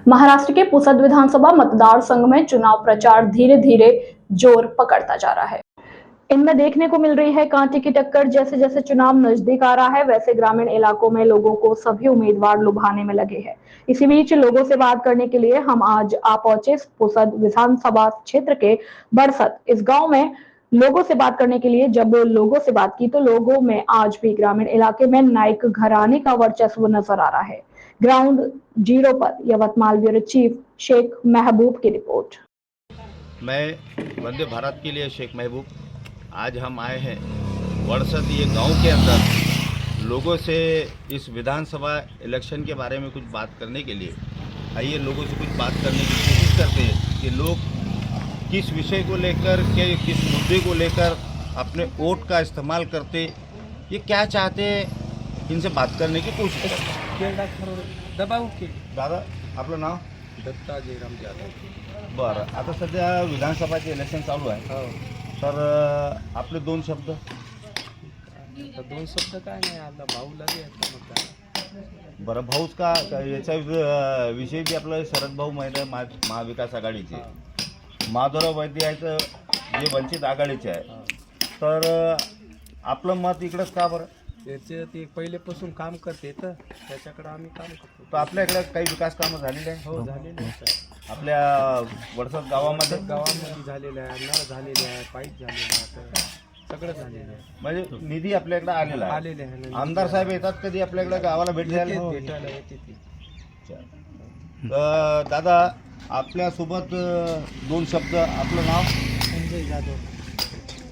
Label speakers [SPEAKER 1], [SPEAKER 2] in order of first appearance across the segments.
[SPEAKER 1] महाराष्ट्र के पुसद विधानसभा मतदार संघ में चुनाव प्रचार धीरे धीरे जोर पकड़ता जा रहा है। इनमें देखने को मिल रही है कांटे की टक्कर। जैसे जैसे चुनाव नजदीक आ रहा है वैसे ग्रामीण इलाकों में लोगों को सभी उम्मीदवार लुभाने में लगे हैं। इसी बीच लोगों से बात करने के लिए हम आज आ पहुंचे पुसद विधानसभा क्षेत्र के बरसत इस गांव में लोगों से बात करने के लिए। जब लोगों से बात की तो लोगों में आज भी ग्रामीण इलाके में नाइक घराने का वर्चस्व नजर आ रहा है। ग्राउंड जीरो पर यवतमाल ब्यूरो चीफ शेख महबूब की रिपोर्ट।
[SPEAKER 2] मैं वंदे भारत के लिए शेख महबूब, आज हम आए हैं वर्षत ये गांव के अंदर लोगों से इस विधानसभा इलेक्शन के बारे में कुछ बात करने के लिए। आइए लोगों से कुछ बात करने की कोशिश करते हैं कि लोग किस विषय को लेकर के, किस मुद्दे को लेकर अपने वोट का इस्तेमाल करते, ये क्या चाहते हैं, इनसे बात करने की कोशिश करते। दादा आपलं नाव?
[SPEAKER 3] दत्ता जयराम जाधव।
[SPEAKER 2] बरं, आता सध्या विधानसभाचे इलेक्शन चालू आहे, तर आपले दोन शब्द?
[SPEAKER 3] दोन शब्द काय नाही, आता भाऊ लगे मतदान.
[SPEAKER 2] बरं, भाऊच का याच्या विषयी बी आपलं शरद भाऊ माहिती आहे, महाविकास आघाडीचे माधवराव वैद्य आहेत जे वंचित आघाडीचे आहे, तर आपलं मत इकडंच का बरं?
[SPEAKER 3] त्याचे ते पहिलेपासून काम करते तर त्याच्याकडे आम्ही काम करतो.
[SPEAKER 2] तर आपल्या इकडे काही विकास कामं झालेले आहे?
[SPEAKER 3] हो झालेले आहे.
[SPEAKER 2] आपल्या वडसद गावामध्ये
[SPEAKER 3] झालेलं आहे, नळ झालेले आहे, पाईप झालेलं आहे, तर सगळं झालेलं आहे.
[SPEAKER 2] म्हणजे निधी आपल्याकडे आलेला आहे.
[SPEAKER 3] आलेले आहे.
[SPEAKER 2] आमदार साहेब येतात कधी आपल्याकडे गावाला भेट द्यायला?
[SPEAKER 3] भेटायला येते ते.
[SPEAKER 2] दादा आपल्यासोबत दोन शब्द. आपलं नाव?
[SPEAKER 3] संजय जाधव.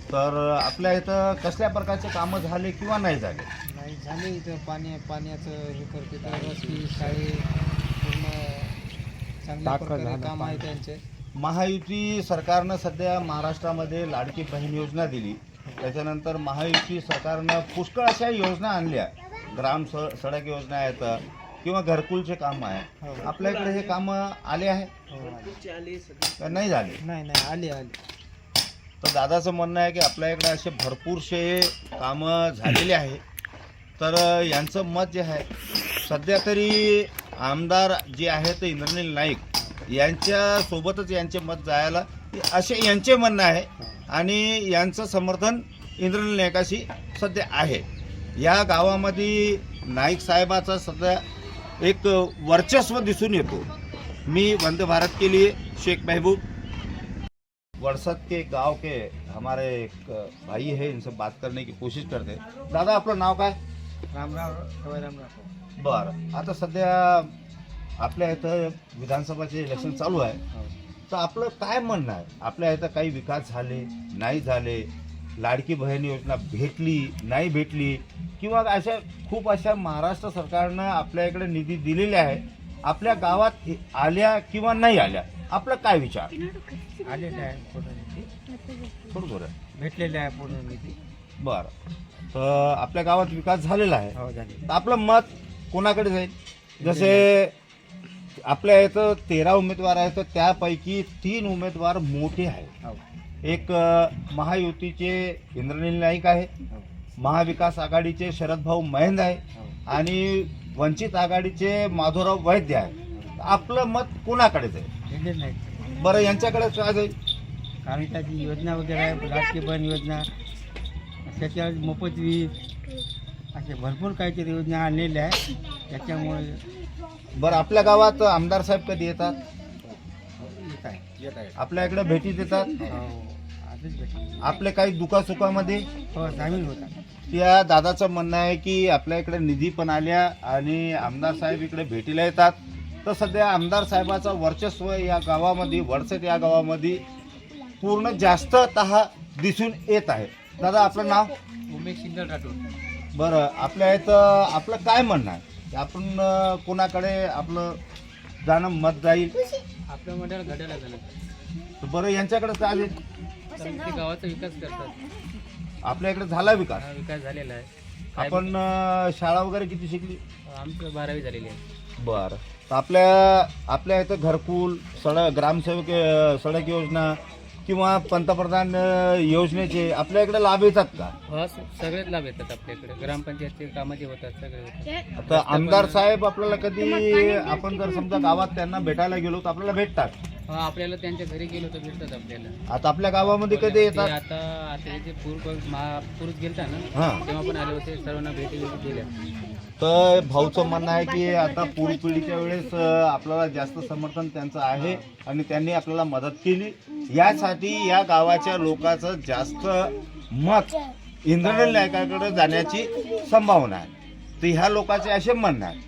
[SPEAKER 2] तर आपल्या इथं कसल्या प्रकारचे कामं झाले किंवा नाही झाले?
[SPEAKER 3] नाही झाले इथं पाण्याचं हे करते तर रस्ते शाळे पूर्ण चांगल्या प्रकारे काम आहे त्यांचे.
[SPEAKER 2] महायुती सरकारनं सध्या महाराष्ट्रामध्ये लाडकी बहीण योजना दिली, त्याच्यानंतर महायुती सरकारनं पुष्कळ अशा योजना आणल्या, ग्राम सडक योजना आहेत किंवा घरकुलचे काम आहे. आपल्या इकडे हे कामं आले आहे का नाही झाले?
[SPEAKER 3] नाही आले.
[SPEAKER 2] तर दादाचं म्हणणं आहे की आपल्या इकडे असे भरपूरसे कामं झालेले आहे. तर यांचं मत जे आहे सध्या तरी आमदार जे आहेत इंद्रनील नाईक यांच्यासोबतच यांचे मत जायला असे यांचे म्हणणं आहे आणि यांचं समर्थन इंद्रनील नाईकाशी सध्या आहे. या गावामध्ये नाईक साहेबाचा सध्या एक वर्चस्व दिसून येतो. मी वंदे भारत के लिए शेख महबूब, वर्षत के गांव के हमारे एक भाई है, इनसे बात करने की कोशिश करते. दादा आपलं नाव काय?
[SPEAKER 3] रामराव.
[SPEAKER 2] बरं, आता सध्या आपल्या इथं विधानसभाचे इलेक्शन चालू आहे, तर आपलं काय म्हणणं आहे? आपल्या इथं काही विकास झाले नाही झाले, लाडकी बहीण योजना भेटली नाही भेटली, किंवा अशा खूप अशा महाराष्ट्र सरकारनं आपल्या इकडे निधी दिलेले आहे, आपल्या गावात आल्या किंवा नाही आल्या, आपलं काय विचार?
[SPEAKER 3] आलेले आहे पूर्ण निधी,
[SPEAKER 2] थोडं
[SPEAKER 3] भेटलेले आहे पूर्ण निधी.
[SPEAKER 2] बरं, तर आपल्या गावात विकास झालेला आहे,
[SPEAKER 3] हो झाले.
[SPEAKER 2] तर आपलं मत कोणाकडे जाईल? जसे आपल्या इथं 13 उमेदवार आहेत, तर त्यापैकी 3 उमेदवार मोठे आहेत.
[SPEAKER 3] हो.
[SPEAKER 2] एक महायुतीचे इंद्रनील नाईक आहे, महाविकास आघाडीचे शरद भाऊ महेंद आहे आणि वंचित आघाडीचे माधवराव वैद्य आहे. आपलं मत कोणाकडे जाईल?
[SPEAKER 3] नाही.
[SPEAKER 2] बरं, यांच्याकडे काय जाईल?
[SPEAKER 3] कामिताची योजना वगैरे आहे, लाडकी बहीण योजना, त्याच्यावर मोफत वीज, असे भरपूर काहीतरी योजना आणलेल्या आहे त्याच्यामुळे.
[SPEAKER 2] बरं, आपल्या गावात आमदार साहेब कधी येतात?
[SPEAKER 3] येत आहे.
[SPEAKER 2] आपल्या इकडे भेटी देतात?
[SPEAKER 3] आजच भेटले.
[SPEAKER 2] आपले काही दुखासुखामध्ये
[SPEAKER 3] हो सामील होता.
[SPEAKER 2] त्या दादाचं म्हणणं आहे की आपल्या इकडे निधी पण आल्या आणि आमदार साहेब इकडे भेटीला येतात. तर सध्या आमदार साहेबाचं वर्चस्व या गावामध्ये, वडसत या गावामध्ये पूर्ण जास्ततः दिसून येत आहे. दादा आपलं नाव?
[SPEAKER 3] उमेश सिंगल राठोड.
[SPEAKER 2] बरं, आपल्या इथं आपलं काय म्हणणं आहे? आपण कोणाकडे आपलं जाणं मत जाईल?
[SPEAKER 3] आपल्या मंडळ घड्याला झालं
[SPEAKER 2] तर बरं, यांच्याकडे काय जाईल?
[SPEAKER 3] ते गावाचा विकास करतात.
[SPEAKER 2] आपल्या इकडे झाला विकास?
[SPEAKER 3] हा विकास झालेला आहे.
[SPEAKER 2] आपण शाळा वगैरे किती शिकली?
[SPEAKER 3] आमचं 12वी झालेली आहे.
[SPEAKER 2] बरं, तर आपल्या इथं घरकुल, ग्रामसेवक सडक योजना किंवा पंतप्रधान योजनेचे आपल्या इकडे लाभ येतात का?
[SPEAKER 4] हा सगळेच लाभ येतात आपल्याकडे. ग्रामपंचायतचे कामं जे होतात सगळे होतात.
[SPEAKER 2] आता आमदार साहेब आपल्याला कधी आपण जर समजा गावात त्यांना भेटायला गेलो तर आपल्याला भेटतात.
[SPEAKER 4] हा आपल्याला त्यांच्या घरी गेलो तर भेटतात आपल्याला.
[SPEAKER 2] आता आपल्या गावामध्ये कधी
[SPEAKER 4] ते
[SPEAKER 2] येतात?
[SPEAKER 4] आता जे पूर गेलता ना
[SPEAKER 2] हां.
[SPEAKER 4] तेव्हा पण आले होते, सर्वांना भेटी दिल्या.
[SPEAKER 2] तर भाऊचं म्हणणं आहे की आता पूर पिढीच्या वेळेस आपल्याला जास्त समर्थन त्यांचं आहे आणि त्यांनी आपल्याला मदत केली. यासाठी या गावाच्या लोकांचं जास्त मत इंद्रनील नायकाकडे जाण्याची संभावना आहे. तर ह्या लोकांचे असे म्हणणं आहे.